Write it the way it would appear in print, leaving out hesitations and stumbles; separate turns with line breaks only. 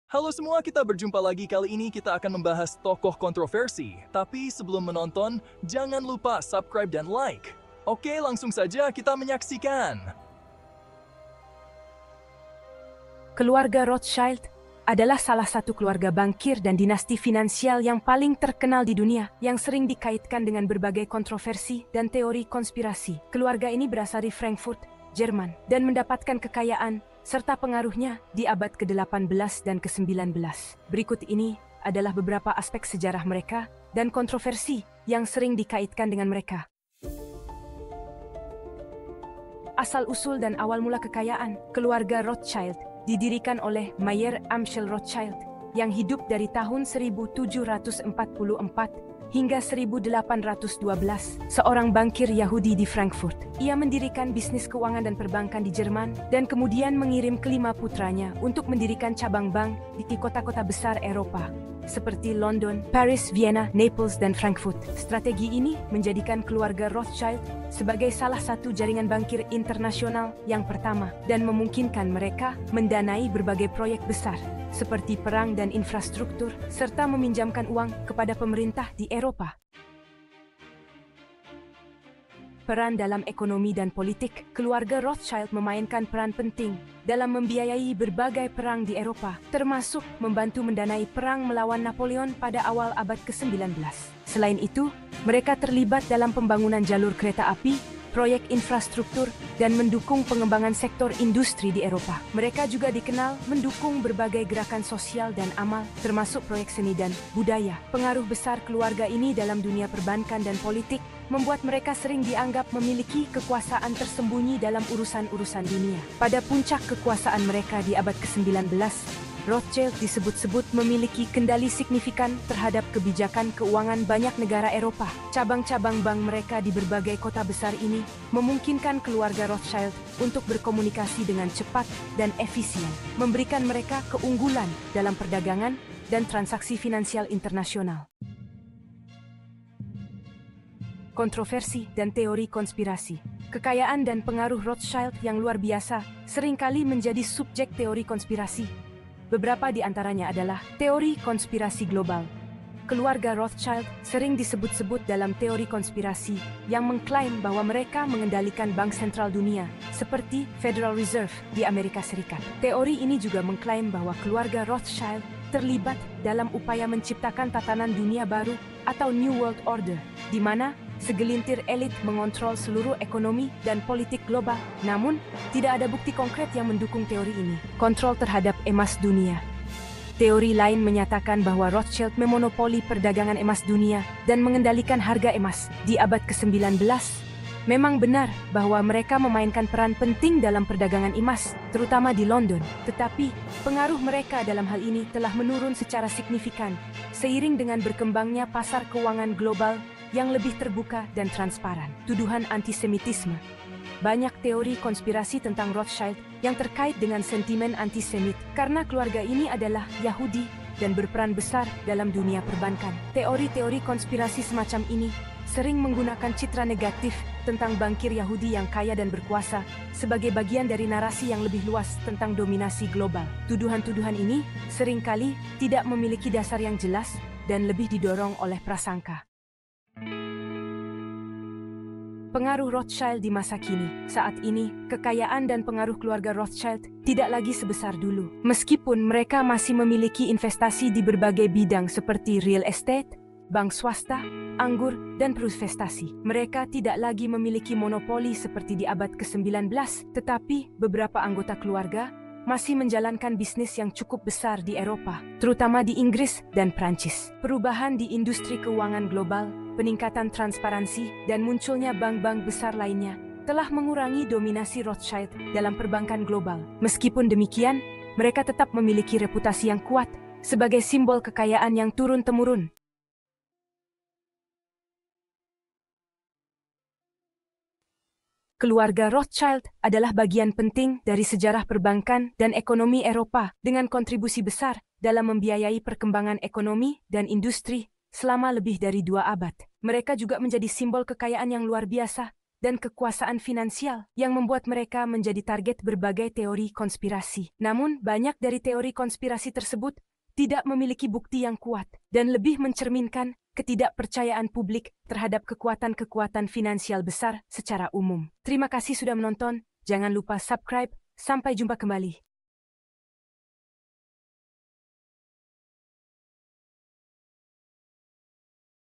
Halo semua, kita berjumpa lagi. Kali ini kita akan membahas tokoh kontroversi. Tapi sebelum menonton, jangan lupa subscribe dan like. Oke, langsung saja kita menyaksikan.
Keluarga Rothschild adalah salah satu keluarga bankir dan dinasti finansial yang paling terkenal di dunia, yang sering dikaitkan dengan berbagai kontroversi dan teori konspirasi. Keluarga ini berasal dari Frankfurt, Jerman, dan mendapatkan kekayaan serta pengaruhnya di abad ke-18 dan ke-19. Berikut ini adalah beberapa aspek sejarah mereka dan kontroversi yang sering dikaitkan dengan mereka. Asal-usul dan awal mula kekayaan keluarga Rothschild didirikan oleh Mayer Amschel Rothschild yang hidup dari tahun 1744 hingga 1812, seorang bankir Yahudi di Frankfurt. Ia mendirikan bisnis keuangan dan perbankan di Jerman dan kemudian mengirim kelima putranya untuk mendirikan cabang bank di kota-kota besar Eropa seperti London, Paris, Vienna, Naples, dan Frankfurt. Strategi ini menjadikan keluarga Rothschild sebagai salah satu jaringan bankir internasional yang pertama dan memungkinkan mereka mendanai berbagai proyek besar seperti perang dan infrastruktur serta meminjamkan uang kepada pemerintah di Eropa. Peran dalam ekonomi dan politik, keluarga Rothschild memainkan peran penting dalam membiayai berbagai perang di Eropa, termasuk membantu mendanai perang melawan Napoleon pada awal abad ke-19. Selain itu, mereka terlibat dalam pembangunan jalur kereta api, proyek infrastruktur, dan mendukung pengembangan sektor industri di Eropa. Mereka juga dikenal mendukung berbagai gerakan sosial dan amal, termasuk proyek seni dan budaya. Pengaruh besar keluarga ini dalam dunia perbankan dan politik membuat mereka sering dianggap memiliki kekuasaan tersembunyi dalam urusan-urusan dunia. Pada puncak kekuasaan mereka di abad ke-19, Rothschild disebut-sebut memiliki kendali signifikan terhadap kebijakan keuangan banyak negara Eropa. Cabang-cabang bank mereka di berbagai kota besar ini memungkinkan keluarga Rothschild untuk berkomunikasi dengan cepat dan efisien, memberikan mereka keunggulan dalam perdagangan dan transaksi finansial internasional. Kontroversi dan teori konspirasi. Kekayaan dan pengaruh Rothschild yang luar biasa seringkali menjadi subjek teori konspirasi. Beberapa di antaranya adalah teori konspirasi global. Keluarga Rothschild sering disebut-sebut dalam teori konspirasi yang mengklaim bahwa mereka mengendalikan bank sentral dunia, seperti Federal Reserve di Amerika Serikat. Teori ini juga mengklaim bahwa keluarga Rothschild terlibat dalam upaya menciptakan tatanan dunia baru atau New World Order, di mana segelintir elit mengontrol seluruh ekonomi dan politik global. Namun, tidak ada bukti konkret yang mendukung teori ini. Kontrol terhadap emas dunia. Teori lain menyatakan bahwa Rothschild memonopoli perdagangan emas dunia dan mengendalikan harga emas di abad ke-19. Memang benar bahwa mereka memainkan peran penting dalam perdagangan emas, terutama di London. Tetapi, pengaruh mereka dalam hal ini telah menurun secara signifikan seiring dengan berkembangnya pasar keuangan global yang lebih terbuka dan transparan. Tuduhan antisemitisme. Banyak teori konspirasi tentang Rothschild yang terkait dengan sentimen antisemit karena keluarga ini adalah Yahudi dan berperan besar dalam dunia perbankan. Teori-teori konspirasi semacam ini sering menggunakan citra negatif tentang bankir Yahudi yang kaya dan berkuasa sebagai bagian dari narasi yang lebih luas tentang dominasi global. Tuduhan-tuduhan ini seringkali tidak memiliki dasar yang jelas dan lebih didorong oleh prasangka. Pengaruh Rothschild di masa kini. Saat ini, kekayaan dan pengaruh keluarga Rothschild tidak lagi sebesar dulu. Meskipun mereka masih memiliki investasi di berbagai bidang seperti real estate, bank swasta, anggur, dan investasi. Mereka tidak lagi memiliki monopoli seperti di abad ke-19, tetapi beberapa anggota keluarga masih menjalankan bisnis yang cukup besar di Eropa, terutama di Inggris dan Prancis. Perubahan di industri keuangan global, peningkatan transparansi, dan munculnya bank-bank besar lainnya telah mengurangi dominasi Rothschild dalam perbankan global. Meskipun demikian, mereka tetap memiliki reputasi yang kuat sebagai simbol kekayaan yang turun-temurun. Keluarga Rothschild adalah bagian penting dari sejarah perbankan dan ekonomi Eropa dengan kontribusi besar dalam membiayai perkembangan ekonomi dan industri selama lebih dari 2 abad. Mereka juga menjadi simbol kekayaan yang luar biasa dan kekuasaan finansial yang membuat mereka menjadi target berbagai teori konspirasi. Namun, banyak dari teori konspirasi tersebut tidak memiliki bukti yang kuat dan lebih mencerminkan ketidakpercayaan publik terhadap kekuatan-kekuatan finansial besar secara umum. Terima kasih sudah menonton. Jangan lupa subscribe. Sampai jumpa kembali.